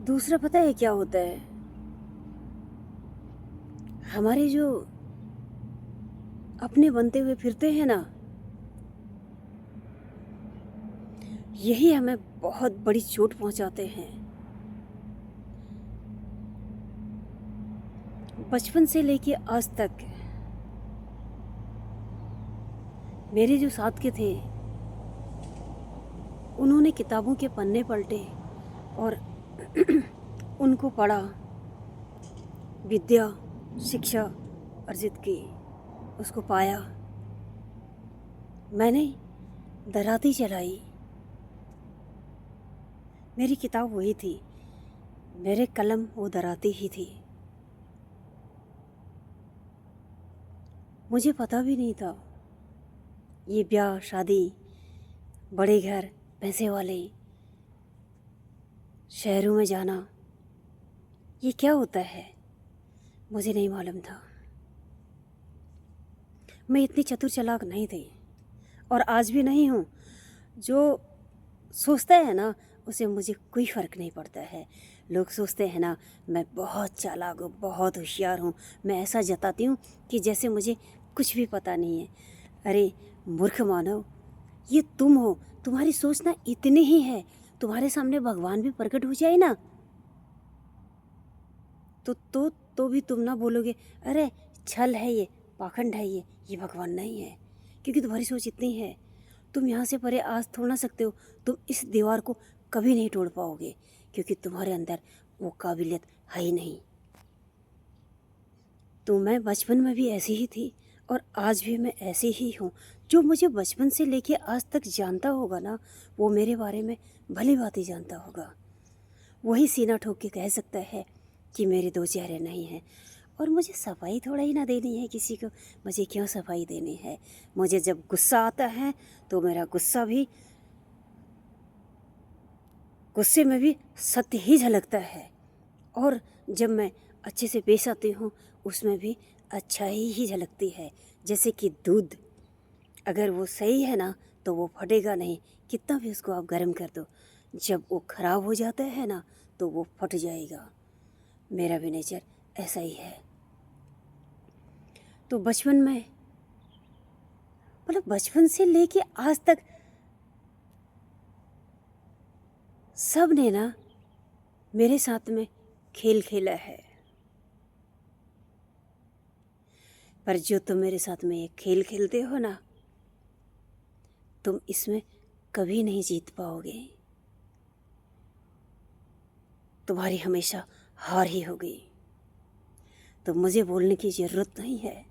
दूसरा पता है क्या होता है? हमारे जो अपने बनते हुए फिरते हैं ना, यही हमें बहुत बड़ी चोट पहुंचाते हैं। बचपन से लेके आज तक मेरे जो साथ के थे, उन्होंने किताबों के पन्ने पलटे और उनको पढ़ा, विद्या शिक्षा अर्जित की, उसको पाया। मैंने दराती चलाई, मेरी किताब वही थी, मेरे कलम वो दराती ही थी। मुझे पता भी नहीं था ये ब्याह शादी, बड़े घर, पैसे वाले, शहरों में जाना, ये क्या होता है, मुझे नहीं मालूम था। मैं इतनी चतुर चालाक नहीं थी और आज भी नहीं हूँ। जो सोचता है ना, उसे मुझे कोई फ़र्क नहीं पड़ता है। लोग सोचते हैं ना मैं बहुत चालाक हूँ, बहुत होशियार हूँ, मैं ऐसा जताती हूँ कि जैसे मुझे कुछ भी पता नहीं है। अरे मूर्ख मानव, ये तुम हो, तुम्हारी सोच ना इतनी ही है। तुम्हारे सामने भगवान भी प्रकट हो जाए ना, तो भी तुम ना बोलोगे अरे छल है ये, पाखंड है ये भगवान नहीं है। क्योंकि तुम्हारी सोच इतनी है, तुम यहाँ से परे आज थोड़ ना सकते हो। तुम इस दीवार को कभी नहीं तोड़ पाओगे, क्योंकि तुम्हारे अंदर वो काबिलियत है ही नहीं। तो मैं बचपन में भी ऐसी ही थी और आज भी मैं ऐसी ही हूँ। जो मुझे बचपन से लेके आज तक जानता होगा ना, वो मेरे बारे में भली बात ही जानता होगा। वही सीना ठोक के कह सकता है कि मेरे दो चेहरे नहीं हैं। और मुझे सफाई थोड़ा ही ना देनी है किसी को, मुझे क्यों सफाई देनी है। मुझे जब गुस्सा आता है तो मेरा गुस्सा भी, गुस्से में भी सत्य ही झलकता है। और जब मैं अच्छे से पेश आती हूँ उसमें भी अच्छाई ही झलकती है। जैसे कि दूध, अगर वो सही है ना तो वो फटेगा नहीं, कितना भी उसको आप गर्म कर दो। जब वो ख़राब हो जाता है ना तो वो फट जाएगा। मेरा भी नेचर ऐसा ही है। तो बचपन में, मतलब बचपन से लेके आज तक सब ने ना मेरे साथ में खेल खेला है। पर जो तुम मेरे साथ में ये खेल खेलते हो ना, तुम इसमें कभी नहीं जीत पाओगे। तुम्हारी हमेशा हार ही होगी। तो मुझे बोलने की ज़रूरत नहीं है।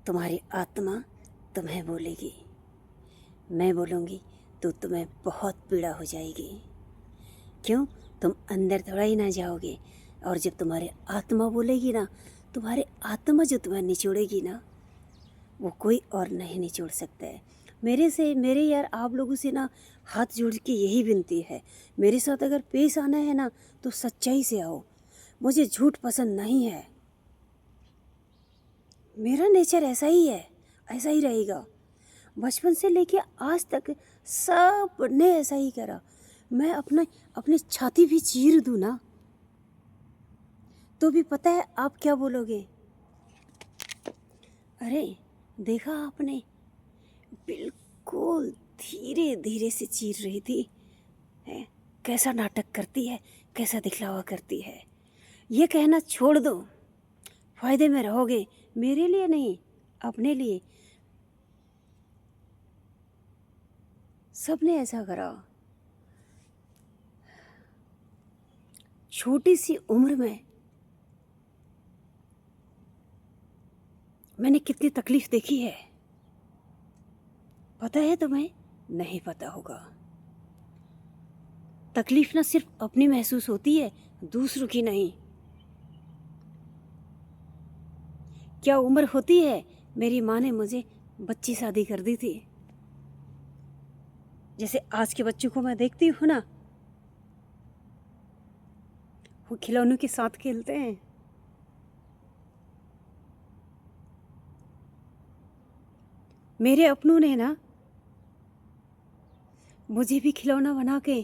तुम्हारी आत्मा तुम्हें बोलेगी, मैं बोलूँगी तो तुम्हें बहुत पीड़ा हो जाएगी। क्यों? तुम अंदर थोड़ा ही ना जाओगे। और जब तुम्हारी आत्मा बोलेगी ना, तुम्हारी आत्मा जो तुम्हें निचोड़ेगी ना, वो कोई और नहीं निचोड़ सकता है। मेरे यार आप लोगों से ना हाथ जोड़ के यही विनती है, मेरे साथ अगर पेश आना है ना तो सच्चाई से आओ। मुझे झूठ पसंद नहीं है। मेरा नेचर ऐसा ही है, ऐसा ही रहेगा। बचपन से लेके आज तक सब ने ऐसा ही करा। मैं अपनी छाती भी चीर दूँ ना तो भी पता है आप क्या बोलोगे, अरे देखा आपने, बिल्कुल धीरे धीरे से चीर रही थी, है कैसा नाटक करती है, कैसा दिखलावा करती है। ये कहना छोड़ दो, फायदे में रहोगे, मेरे लिए नहीं अपने लिए। सबने ऐसा करा। छोटी सी उम्र में मैंने कितनी तकलीफ देखी है, पता है तुम्हें? नहीं पता होगा। तकलीफ ना सिर्फ अपनी महसूस होती है, दूसरों की नहीं। क्या उम्र होती है, मेरी माँ ने मुझे बच्ची शादी कर दी थी। जैसे आज के बच्चों को मैं देखती हूँ ना, वो खिलौनों के साथ खेलते हैं। मेरे अपनों ने ना मुझे भी खिलौना बना के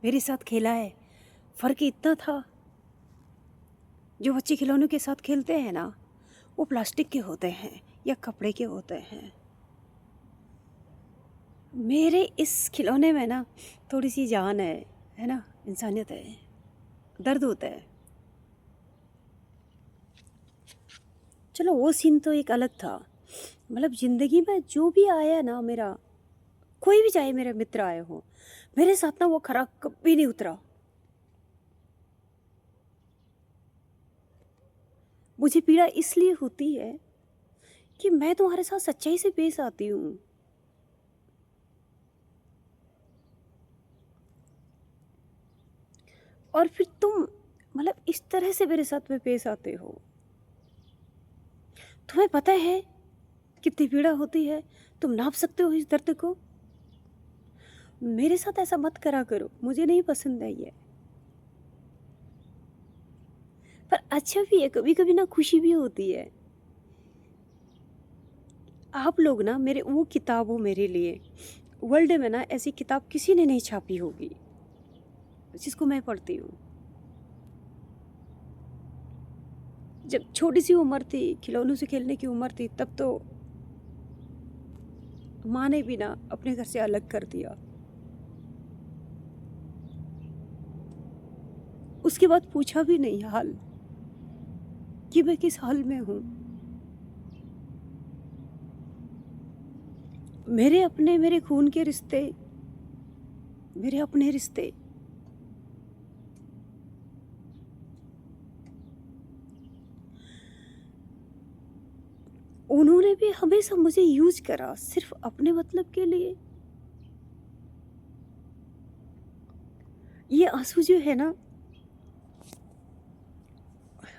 मेरे साथ खेला है। फ़र्क इतना था, जो बच्चे खिलौनों के साथ खेलते हैं ना, वो प्लास्टिक के होते हैं या कपड़े के होते हैं। मेरे इस खिलौने में ना थोड़ी सी जान है ना, इंसानियत है, दर्द होता है। चलो वो सीन तो एक अलग था। मतलब ज़िंदगी में जो भी आया ना, मेरा कोई भी चाहे मेरे मित्र आए हो, मेरे साथ ना वो खरा कभी नहीं उतरा। मुझे पीड़ा इसलिए होती है कि मैं तुम्हारे साथ सच्चाई से पेश आती हूँ, और फिर तुम मतलब इस तरह से मेरे साथ में पेश आते हो। तुम्हें पता है कितनी पीड़ा होती है? तुम नाप सकते हो इस दर्द को? मेरे साथ ऐसा मत करा करो, मुझे नहीं पसंद है ये। पर अच्छा भी है, कभी कभी ना खुशी भी होती है। आप लोग ना मेरे वो किताब हो मेरे लिए, वर्ल्ड में ना ऐसी किताब किसी ने नहीं छापी होगी जिसको मैं पढ़ती हूँ। जब छोटी सी उम्र थी, खिलौनों से खेलने की उम्र थी, तब तो माँ ने भी ना अपने घर से अलग कर दिया। उसके बाद पूछा भी नहीं हाल कि मैं किस हाल में हूँ। मेरे अपने, मेरे खून के रिश्ते, मेरे अपने रिश्ते, उन्होंने भी हमेशा मुझे यूज करा सिर्फ अपने मतलब के लिए। ये आंसू जो है ना,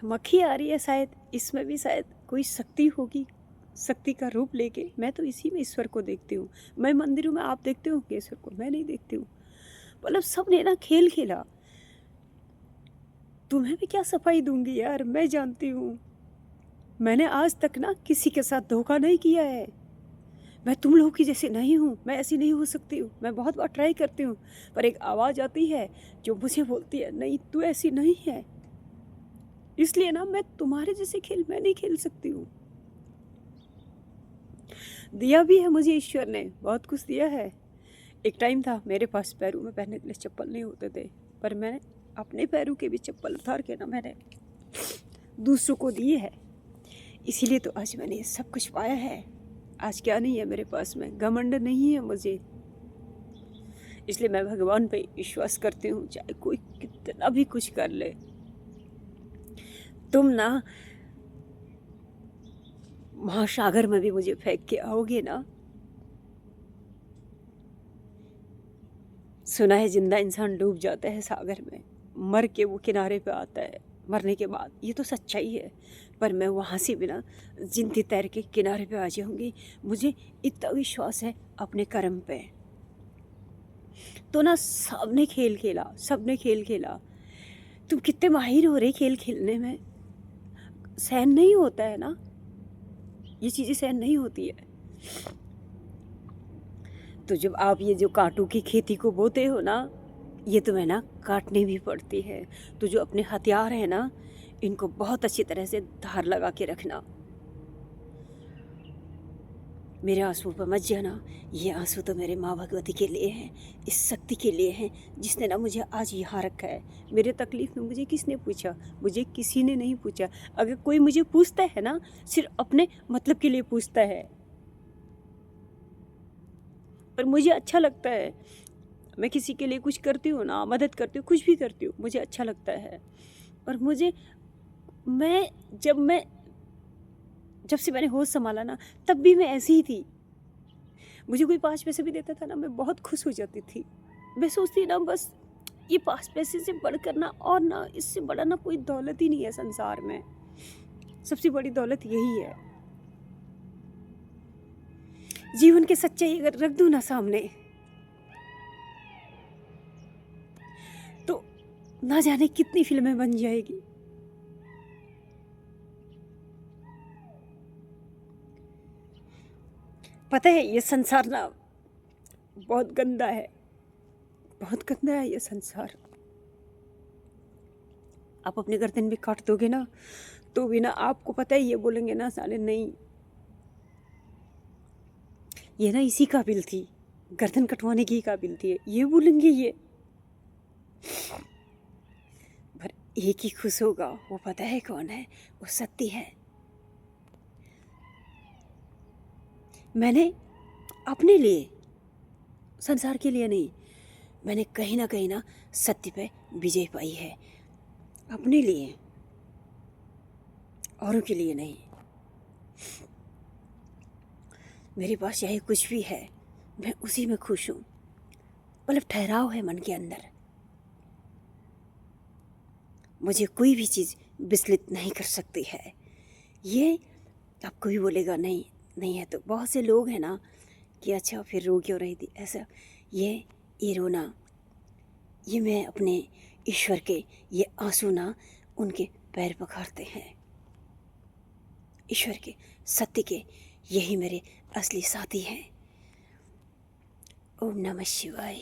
मक्खी आ रही है शायद, इसमें भी शायद कोई शक्ति होगी, शक्ति का रूप लेके। मैं तो इसी में ईश्वर को देखती हूँ। मैं मंदिरों में, आप देखते हो कि ईश्वर को? मैं नहीं देखती हूँ। मतलब सबने ना खेल खेला। तुम्हें भी क्या सफाई दूंगी यार, मैं जानती हूँ। मैंने आज तक ना किसी के साथ धोखा नहीं किया है। मैं तुम लोगों की जैसी नहीं हूँ, मैं ऐसी नहीं हो सकती हूँ। मैं बहुत बार ट्राई करती हूँ, पर एक आवाज़ आती है जो मुझे बोलती है नहीं, तू ऐसी नहीं है। इसलिए ना मैं तुम्हारे जैसे खेल मैं नहीं खेल सकती हूँ। दिया भी है मुझे ईश्वर ने, बहुत कुछ दिया है। एक टाइम था मेरे पास पैरों में पहनने के लिए चप्पल नहीं होते थे, पर मैंने अपने पैरों के भी चप्पल उतार के ना मैंने दूसरों को दिए है। इसीलिए तो आज मैंने ये सब कुछ पाया है। आज क्या नहीं है मेरे पास में, घमंड नहीं है मुझे। इसलिए मैं भगवान पे विश्वास करती हूँ, चाहे कोई कितना भी कुछ कर ले। तुम ना महासागर में भी मुझे फेंक के आओगे ना। सुना है जिंदा इंसान डूब जाता है सागर में, मर के वो किनारे पे आता है मरने के बाद। ये तो सच्चाई है, पर मैं वहाँ से बिना जिंदगी तैर के किनारे पे आ जाऊंगी। मुझे इतना विश्वास है अपने कर्म पे। तो ना सबने खेल खेला, सबने खेल खेला। तुम कितने माहिर हो रहे खेल खेलने में। सहन नहीं होता है ना, ये चीज़ें सहन नहीं होती है। तो जब आप ये जो कांटों की खेती को बोते हो ना, ये तुम्हें ना काटनी भी पड़ती है। तो जो अपने हथियार है ना, इनको बहुत अच्छी तरह से धार लगा के रखना। मेरे आंसू पर मत जाना। ये आंसू तो मेरे माँ भगवती के लिए हैं, इस शक्ति के लिए हैं जिसने ना मुझे आज यहाँ रखा है। मेरे तकलीफ में मुझे किसने पूछा? मुझे किसी ने नहीं पूछा। अगर कोई मुझे पूछता है ना, सिर्फ अपने मतलब के लिए पूछता है। पर मुझे अच्छा लगता है, मैं किसी के लिए कुछ करती हूँ ना, मदद करती हूँ, कुछ भी करती हूँ, मुझे अच्छा लगता है। और मुझे मैं जब से मैंने होश संभाला ना, तब भी मैं ऐसी ही थी। मुझे कोई 5 पैसे भी देता था ना, मैं बहुत खुश हो जाती थी। मैं सोचती ना बस ये 5 पैसे से बढ़कर ना, और ना इससे बड़ा ना कोई दौलत ही नहीं है संसार में। सबसे बड़ी दौलत यही है। जीवन के सच्चाई अगर रख दूँ ना सामने, तो ना जाने कितनी फिल्में बन जाएगी। पता है ये संसार ना बहुत गंदा है, बहुत गंदा है ये संसार। आप अपने गर्दन भी काट दोगे ना तो भी ना आपको पता है ये बोलेंगे ना साले नहीं, ये ना इसी काबिल थी, गर्दन कटवाने की काबिल थी, ये बोलेंगे ये। पर एक ही खुश होगा, वो पता है कौन है, वो सत्य है। मैंने अपने लिए, संसार के लिए नहीं, मैंने कहीं ना सत्य पे विजय पाई है, अपने लिए, औरों के लिए नहीं। मेरे पास चाहे कुछ भी है, मैं उसी में खुश हूँ। मतलब ठहराव है मन के अंदर, मुझे कोई भी चीज़ विचलित नहीं कर सकती है। ये अब कोई बोलेगा नहीं नहीं है, तो बहुत से लोग हैं ना कि अच्छा फिर रो क्यों रही थी ऐसा। ये रोना, ये मैं अपने ईश्वर के ये आंसू ना उनके पैर पखारते हैं, ईश्वर के, सत्य के, यही मेरे असली साथी हैं। ओम नमः शिवाय।